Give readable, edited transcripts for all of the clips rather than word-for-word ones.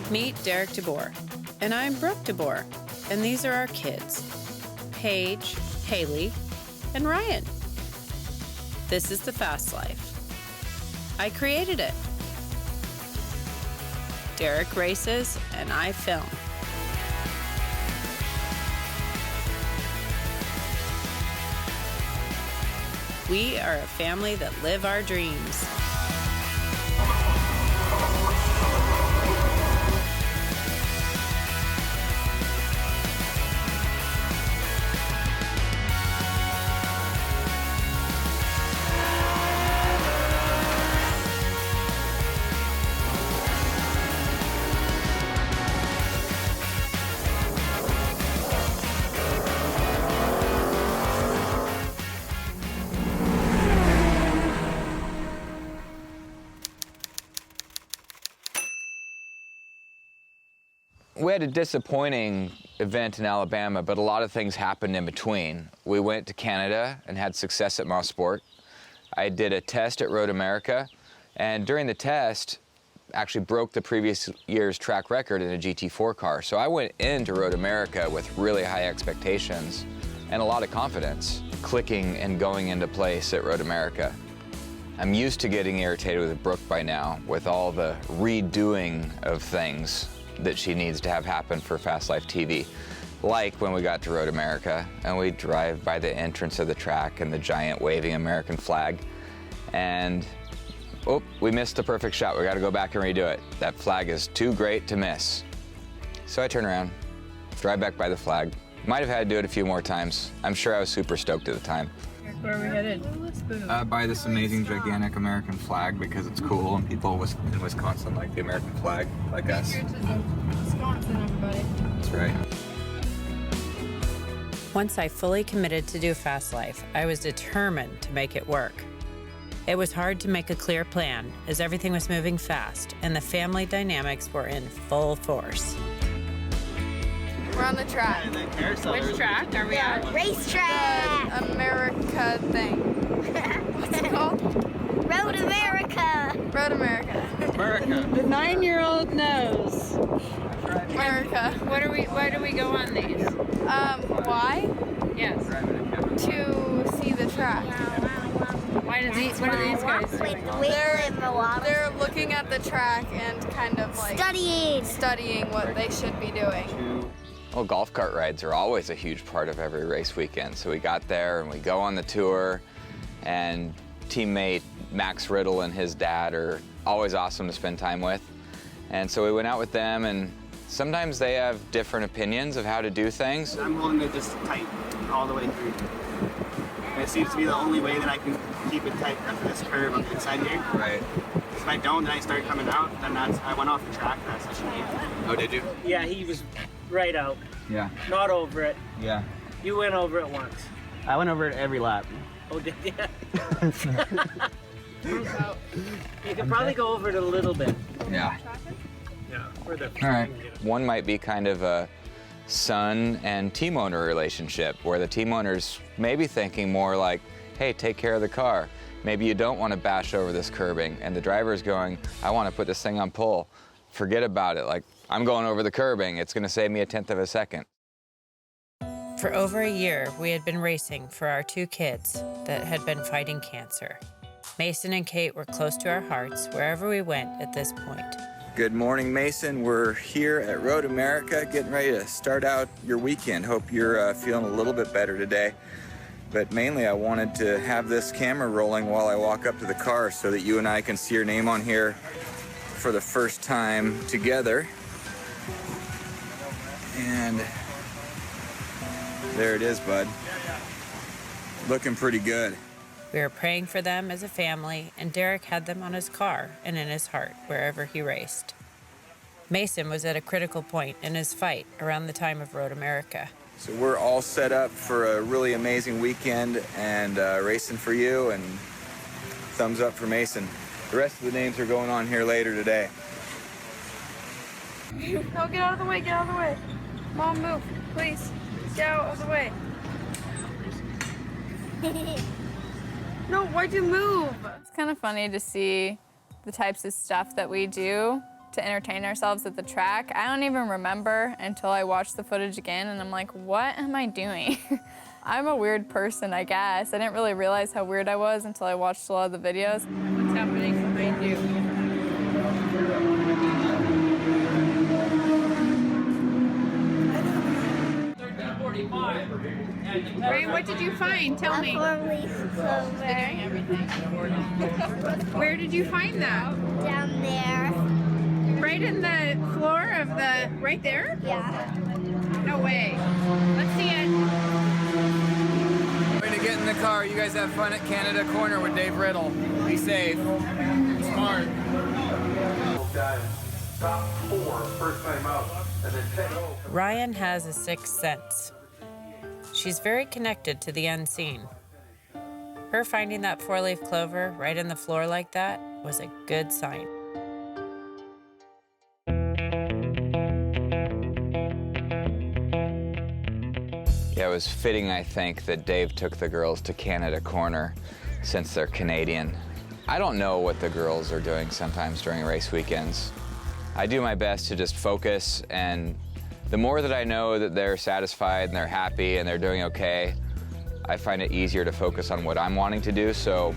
Meet Derek DeBoer, and I'm Brooke DeBoer, and these are our kids, Paige, Haley, and Ryan. This is the FastLife. I created it. Derek races, and I film. We are a family that live our dreams. We had a disappointing event in Alabama, but a lot of things happened in between. We went to Canada and had success at Mosport. I did a test at Road America, and during the test, actually broke the previous year's track record in a GT4 car. So I went into Road America with really high expectations and a lot of confidence, clicking and going into place at Road America. I'm used to getting irritated with Brooke by now, with all the redoing of things that she needs to have happen for FastLife TV. Like when we got to Road America and we drive by the entrance of the track and the giant waving American flag, and oh, we missed the perfect shot. We gotta go back and redo it. That flag is too great to miss. So I turn around, drive back by the flag. Might have had to do it a few more times. I'm sure I was super stoked at the time. Where are we headed? By this amazing, gigantic American flag because it's cool and people in Wisconsin like the American flag, like us. Wisconsin, everybody. That's right. Once I fully committed to do FastLife, I was determined to make it work. It was hard to make a clear plan as everything was moving fast and the family dynamics were in full force. We're on the track. Which track are we at? Racetrack! The America thing. What's it called? Road America! Road America. America. The 9-year-old knows. America. Why do we go on these? Why? Yes. To see the track. What are these guys doing? They're looking at the track and kind of like studying what they should be doing. Well, golf cart rides are always a huge part of every race weekend. So we got there and we go on the tour, and teammate Max Riddle and his dad are always awesome to spend time with. And so we went out with them, and sometimes they have different opinions of how to do things. I'm holding it just tight all the way through. And it seems to be the only way that I can keep it tight after this curve on the inside here. Right. If I don't, then I start coming out, then I went off the track, that's what she needed. Oh, did you? Yeah, he was right out. Yeah. Not over it. Yeah. You went over it once. I went over it every lap. Oh, did you? You could probably go over it a little bit. Yeah. Yeah. Further. All right. One might be kind of a son and team owner relationship where the team owner's maybe thinking more like, hey, take care of the car. Maybe you don't want to bash over this curbing, and the driver's going, I want to put this thing on pull. Forget about it. Like, I'm going over the curbing. It's going to save me 1/10 of a second. For over a year, we had been racing for our 2 kids that had been fighting cancer. Mason and Kate were close to our hearts wherever we went at this point. Good morning, Mason. We're here at Road America, getting ready to start out your weekend. Hope you're feeling a little bit better today. But mainly, I wanted to have this camera rolling while I walk up to the car so that you and I can see your name on here for the first time together. And there it is, bud. Looking pretty good. We were praying for them as a family, and Derek had them on his car and in his heart wherever he raced. Mason was at a critical point in his fight around the time of Road America. So we're all set up for a really amazing weekend and racing for you, and thumbs up for Mason. The rest of the names are going on here later today. No, get out of the way, get out of the way. Mom, move, please. Get out of the way. No, why'd you move? It's kind of funny to see the types of stuff that we do to entertain ourselves at the track. I don't even remember until I watched the footage again, and I'm like, what am I doing? I'm a weird person, I guess. I didn't really realize how weird I was until I watched a lot of the videos. What's happening behind you? Ryan, what did you find? Tell me. A four-leaf clover. Where did you find that? Down there. Right in the floor of the, right there? Yeah. No way. Let's see it. Way to get in the car. You guys have fun at Canada Corner with Dave Riddle. Be safe. Smart. Top 4, first time out, and then 10. Ryann has a sixth sense. She's very connected to the unseen. Her finding that four-leaf clover right in the floor like that was a good sign. Yeah, it was fitting, I think, that Dave took the girls to Canada Corner since they're Canadian. I don't know what the girls are doing sometimes during race weekends. I do my best to just focus, and the more that I know that they're satisfied and they're happy and they're doing okay, I find it easier to focus on what I'm wanting to do. So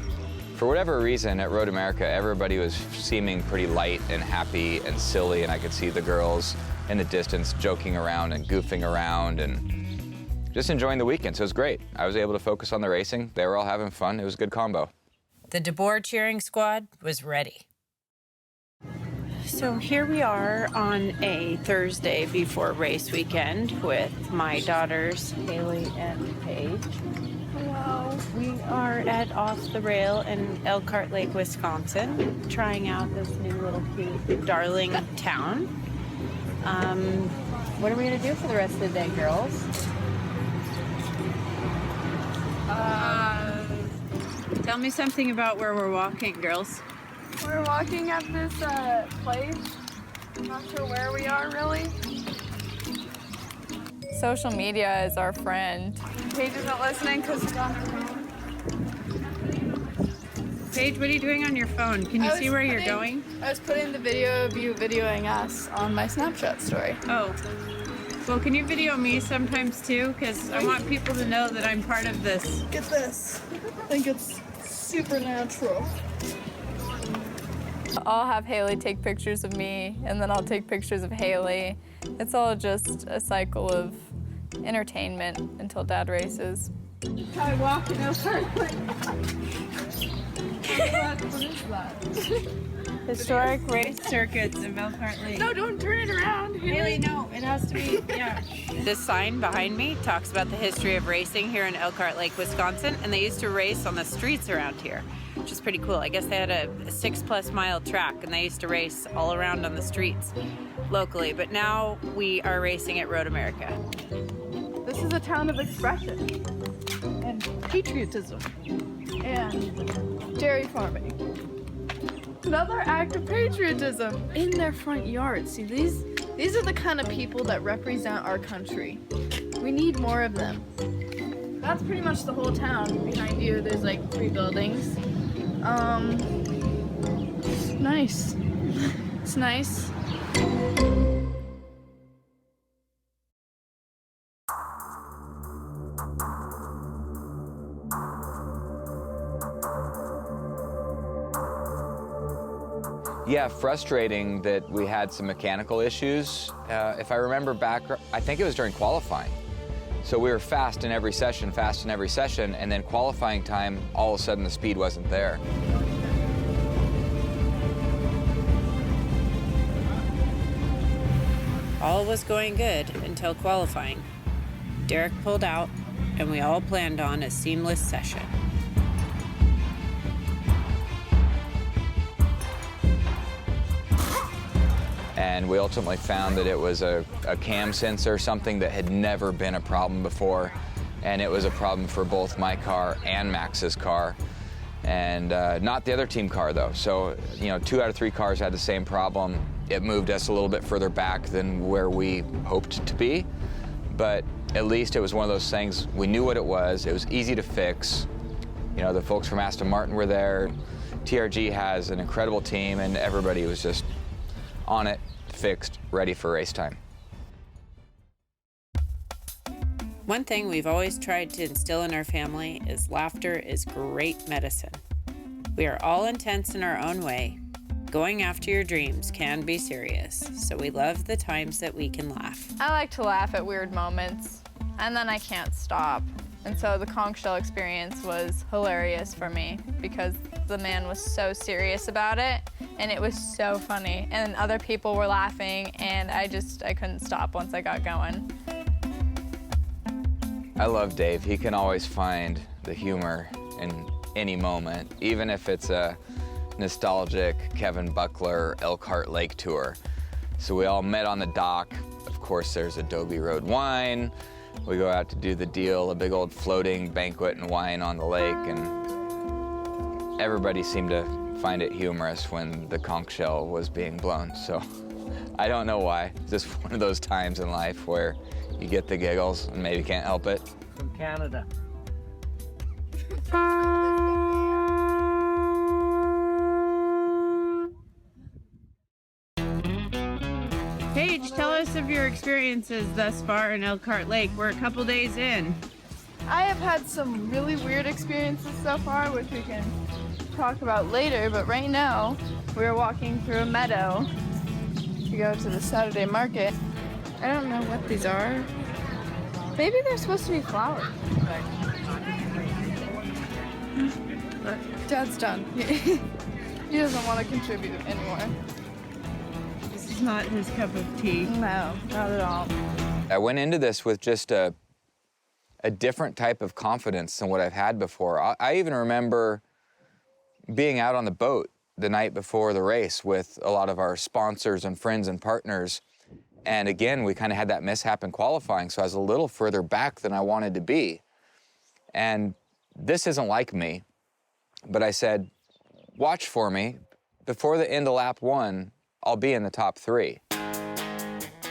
for whatever reason at Road America, everybody was seeming pretty light and happy and silly, and I could see the girls in the distance joking around and goofing around and just enjoying the weekend. So it was great. I was able to focus on the racing. They were all having fun. It was a good combo. The DeBoer cheering squad was ready. So here we are on a Thursday before race weekend with my daughters, Haley and Paige. Hello. We are at Off the Rail in Elkhart Lake, Wisconsin, trying out this new little cute, darling town. What are we going to do for the rest of the day, girls? Tell me something about where we're walking, girls. We're walking at this place. I'm not sure where we are, really. Social media is our friend. Paige isn't listening because she's on her phone. Paige, what are you doing on your phone? Can you see where you're going? I was putting the video of you videoing us on my Snapchat story. Oh. Well, can you video me sometimes too? Because I want people to know that I'm part of this. Get this. I think it's supernatural. I'll have Haley take pictures of me, and then I'll take pictures of Haley. It's all just a cycle of entertainment until Dad races. I walk in Elkhart Lake. What is that? Historic race circuits in Elkhart Lake. No, don't turn it around. Haley, no, it has to be, yeah. This sign behind me talks about the history of racing here in Elkhart Lake, Wisconsin, and they used to race on the streets around here, which is pretty cool. I guess they had a 6+ mile track, and they used to race all around on the streets locally, but now we are racing at Road America. This is a town of expression and patriotism and dairy farming. Another act of patriotism in their front yard. See, these are the kind of people that represent our country. We need more of them. That's pretty much the whole town. Behind you, there's like 3 buildings. It's nice. It's nice. Yeah, frustrating that we had some mechanical issues. If I remember back, I think it was during qualifying. So we were fast in every session, and then qualifying time, all of a sudden the speed wasn't there. All was going good until qualifying. Derek pulled out, and we all planned on a seamless session. And we ultimately found that it was a cam sensor, something that had never been a problem before. And it was a problem for both my car and Max's car. And not the other team car, though. So, 2 out of 3 cars had the same problem. It moved us a little bit further back than where we hoped to be. But at least it was one of those things, we knew what it was easy to fix. The folks from Aston Martin were there. TRG has an incredible team, and everybody was just on it, fixed, ready for race time. One thing we've always tried to instill in our family is laughter is great medicine. We are all intense in our own way. Going after your dreams can be serious, so we love the times that we can laugh. I like to laugh at weird moments, and then I can't stop. And so the conch shell experience was hilarious for me because the man was so serious about it, and it was so funny. And other people were laughing, and I couldn't stop once I got going. I love Dave. He can always find the humor in any moment, even if it's a nostalgic Kevin Buckler Elkhart Lake tour. So we all met on the dock. Of course, there's Adobe Road wine. We go out to do the deal, a big old floating banquet and wine on the lake, and everybody seemed to find it humorous when the conch shell was being blown. So I don't know why. It's just one of those times in life where you get the giggles and maybe can't help it. From Canada. Paige, tell us of your experiences thus far in Elkhart Lake. We're a couple days in. I have had some really weird experiences so far, which we can talk about later, but right now we're walking through a meadow to go to the Saturday market. I don't know what these are. Maybe they're supposed to be flowers. Dad's done. He doesn't want to contribute anymore. This is not his cup of tea. No, not at all. I went into this with just a different type of confidence than what I've had before. I even remember being out on the boat the night before the race with a lot of our sponsors and friends and partners. And again, we kind of had that mishap in qualifying, so I was a little further back than I wanted to be. And this isn't like me, but I said, watch for me. Before the end of lap 1, I'll be in the top 3.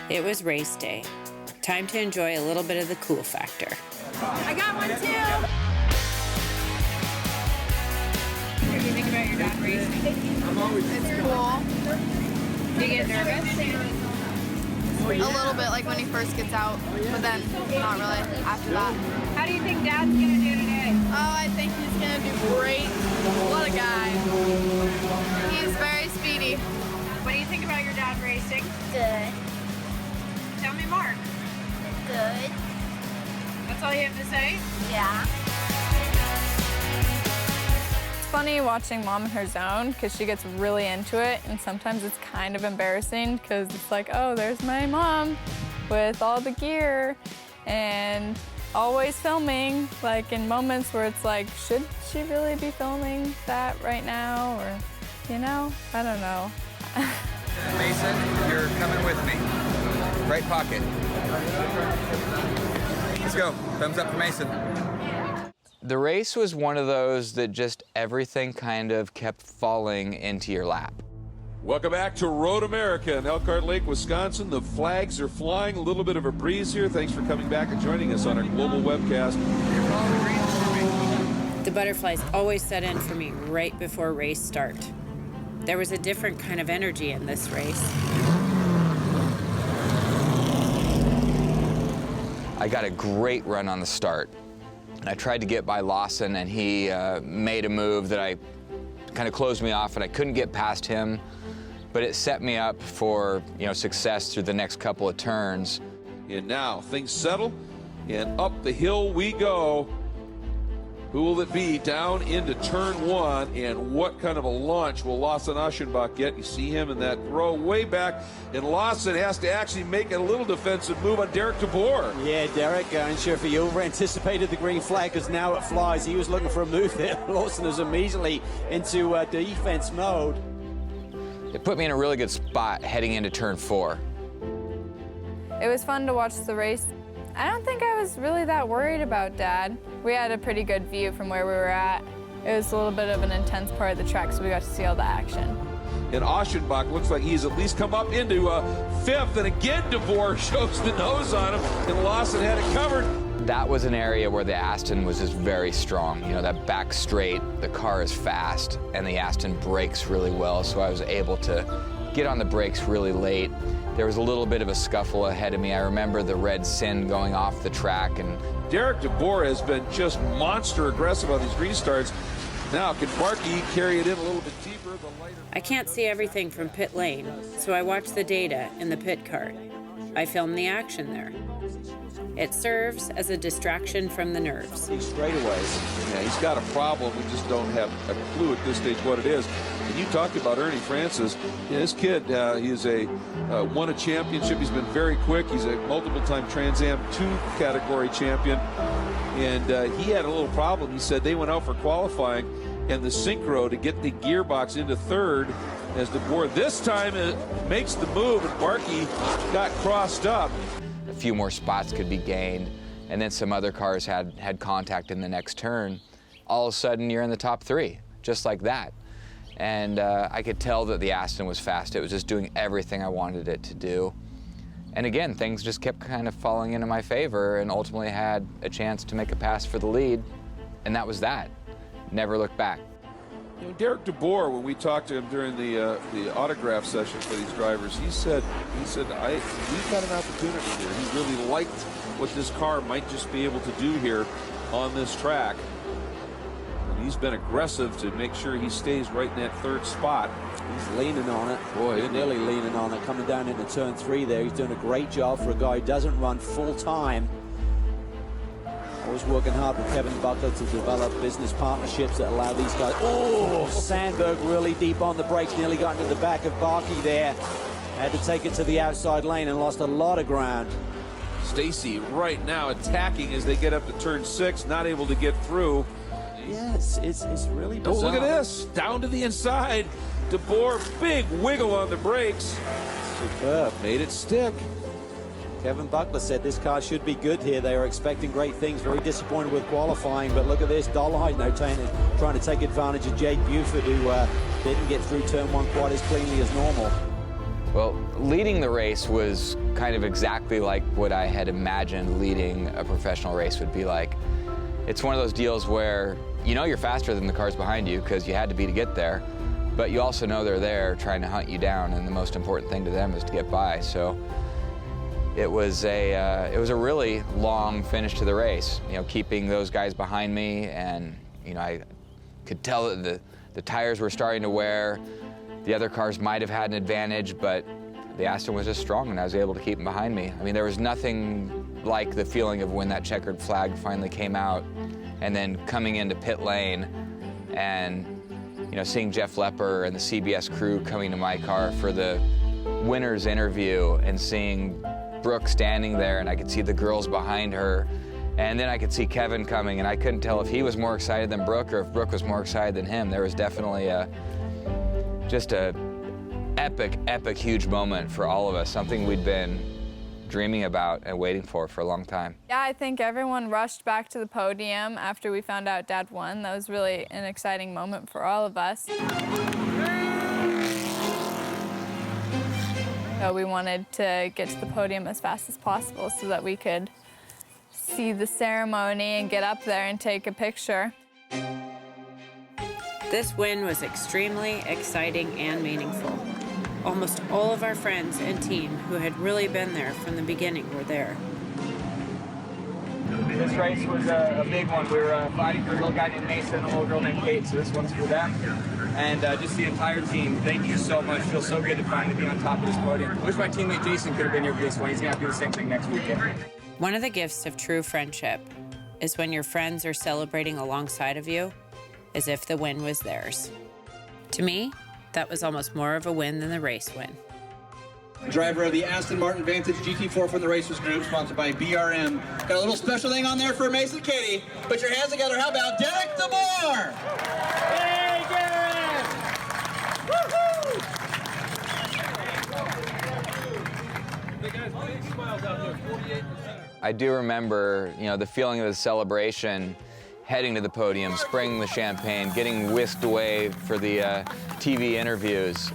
It was race day. Time to enjoy a little bit of the cool factor. I got one too! What do you think about your dad racing? It's cool. Do you get nervous? A little bit, like when he first gets out, but then not really after that. How do you think Dad's gonna do today? Oh, I think he's gonna do great. What a guy. He's very speedy. What do you think about your dad racing? Good. Tell me more. Good. That's all you have to say? Yeah. It's funny watching Mom in her zone because she gets really into it, and sometimes it's kind of embarrassing because it's like, oh, there's my mom with all the gear and always filming, like in moments where it's like, should she really be filming that right now? Or, you know, I don't know. Mason, you're coming with me. Right pocket. Let's go. Thumbs up for Mason. The race was one of those that just everything kind of kept falling into your lap. Welcome back to Road America in Elkhart Lake, Wisconsin. The flags are flying, a little bit of a breeze here. Thanks for coming back and joining us on our global webcast. The butterflies always set in for me right before race start. There was a different kind of energy in this race. I got a great run on the start. I tried to get by Lawson, and he made a move that I kind of closed me off, and I couldn't get past him. But it set me up for, success through the next couple of turns. And now things settle, and up the hill we go. Who will it be down into turn 1, and what kind of a launch will Lawson Aschenbach get? You see him in that row way back, and Lawson has to actually make a little defensive move on Derek DeBoer. Yeah, Derek, I'm sure if he over-anticipated the green flag, because now it flies. He was looking for a move there. Lawson is immediately into defense mode. It put me in a really good spot heading into turn 4. It was fun to watch the race. I don't think I was really that worried about Dad. We had a pretty good view from where we were at. It was a little bit of an intense part of the track, so we got to see all the action. And Aschenbach looks like he's at least come up into 5th, and again DeBoer shows the nose on him, and Lawson had it covered. That was an area where the Aston was just very strong. That back straight, the car is fast, and the Aston brakes really well, so I was able to get on the brakes really late. There was a little bit of a scuffle ahead of me. I remember the red Sin going off the track, and Derek DeBoer has been just monster aggressive on these restarts. Now, can Barkey carry it in a little bit deeper? I can't see everything from pit lane, so I watch the data in the pit cart. I film the action there. It serves as a distraction from the nerves. These straightaways. Yeah, he's got a problem. We just don't have a clue at this stage what it is. And you talked about Ernie Francis. Yeah, this kid, he's won a championship. He's been very quick. He's a multiple-time Trans Am 2 category champion. And he had a little problem. He said they went out for qualifying, and the synchro to get the gearbox into third as DeBoer this time makes the move, and Barkey got crossed up. a few more spots could be gained, and then some other cars had contact in the next turn. All of a sudden, you're in the top 3, just like that. And I could tell that the Aston was fast. It was just doing everything I wanted it to do. And again, things just kept kind of falling into my favor, and ultimately had a chance to make a pass for the lead, and that was that. Never looked back. You know, Derek DeBoer, when we talked to him during the autograph session for these drivers, he said, we've got an opportunity here. He really liked what this car might just be able to do here on this track. And he's been aggressive to make sure he stays right in that third spot. He's leaning on it. Boy, He's nearly leaning on it. Coming down into turn 3 there. He's doing a great job for a guy who doesn't run full time. Always working hard with Kevin Buckler to develop business partnerships that allow these guys. Oh, Sandberg really deep on the brakes, nearly got into the back of Barkey there. Had to take it to the outside lane and lost a lot of ground. Stacy right now attacking as they get up to turn 6, not able to get through. Yes, it's really bizarre. Oh, look at this, down to the inside. DeBoer, big wiggle on the brakes. Superb. Made it stick. Kevin Buckler said this car should be good here. They were expecting great things, very disappointed with qualifying, but look at this. Dollarhide now trying to take advantage of Jake Buford, who didn't get through turn 1 quite as cleanly as normal. Well, leading the race was kind of exactly like what I had imagined leading a professional race would be like. It's one of those deals where you know you're faster than the cars behind you because you had to be to get there, but you also know they're there trying to hunt you down, and the most important thing to them is to get by. So it was a really long finish to the race, you know, keeping those guys behind me, and you know, I could tell that the tires were starting to wear. The other cars might have had an advantage, but the Aston was just strong, and I was able to keep them behind me. I mean, there was nothing like the feeling of when that checkered flag finally came out, and then coming into pit lane, and you know, seeing Jeff Lepper and the CBS crew coming to my car for the winner's interview, and seeing Brooke standing there, and I could see the girls behind her, and then I could see Kevin coming, and I couldn't tell if he was more excited than Brooke or if Brooke was more excited than him. There was definitely just a epic, huge moment for all of us, something we'd been dreaming about and waiting for a long time. Yeah, I think everyone rushed back to the podium after we found out Dad won. That was really an exciting moment for all of us. So we wanted to get to the podium as fast as possible so that we could see the ceremony and get up there and take a picture. This win was extremely exciting and meaningful. Almost all of our friends and team who had really been there from the beginning were there. This race was a big one. We were fighting for a little guy named Mason and a little girl named Kate, so this one's for them. And just the entire team, thank you so much. Feels so good to finally be on top of this podium. Wish my teammate Jason could have been here for this one. He's going to do the same thing next weekend. One of the gifts of true friendship is when your friends are celebrating alongside of you as if the win was theirs. To me, that was almost more of a win than the race win. Driver of the Aston Martin Vantage GT4 from the Racers Group, sponsored by BRM. Got a little special thing on there for Mason Katie. Put your hands together. How about Derek DeBoer? Hey, Derek! Woohoo! Hey guys, big smiles out there, 48%. I do remember, you know, the feeling of the celebration, heading to the podium, spraying the champagne, getting whisked away for the TV interviews,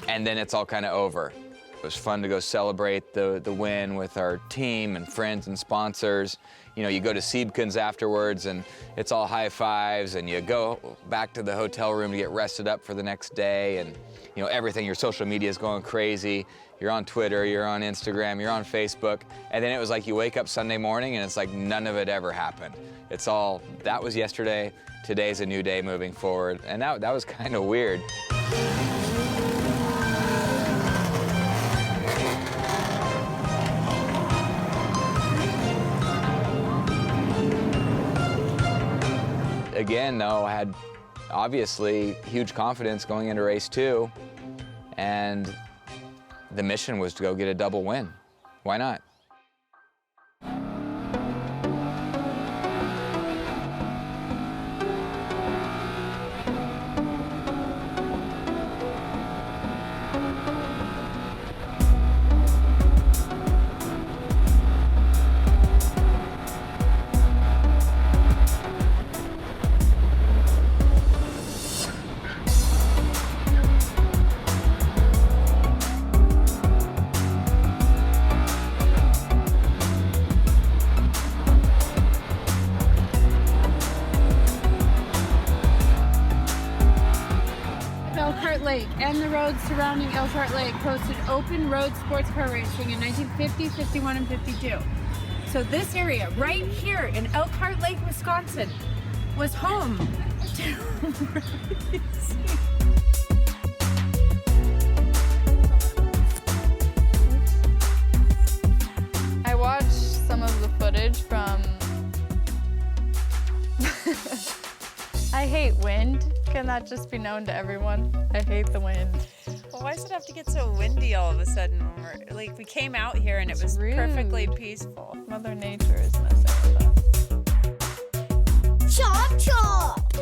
and then it's all kind of over. It was fun to go celebrate the win with our team and friends and sponsors. You know, you go to Siebken's afterwards and it's all high fives, and you go back to the hotel room to get rested up for the next day, and you know, everything, your social media is going crazy. You're on Twitter, you're on Instagram, you're on Facebook, and then it was like you wake up Sunday morning and it's like none of it ever happened. It's all, that was yesterday, today's a new day moving forward, and that was kind of weird. Again, though, I had obviously huge confidence going into race 2, and the mission was to go get a double win. Why not? Lake and the roads surrounding Elkhart Lake hosted open road sports car racing in 1950, 51, and 52. So this area right here in Elkhart Lake, Wisconsin was home to racing. I watched some of the footage from I hate wind. Can that just be known to everyone? I hate the wind. Well, why does it have to get so windy all of a sudden? We came out here and it was perfectly peaceful. Mother Nature is messing with us. Chop chop!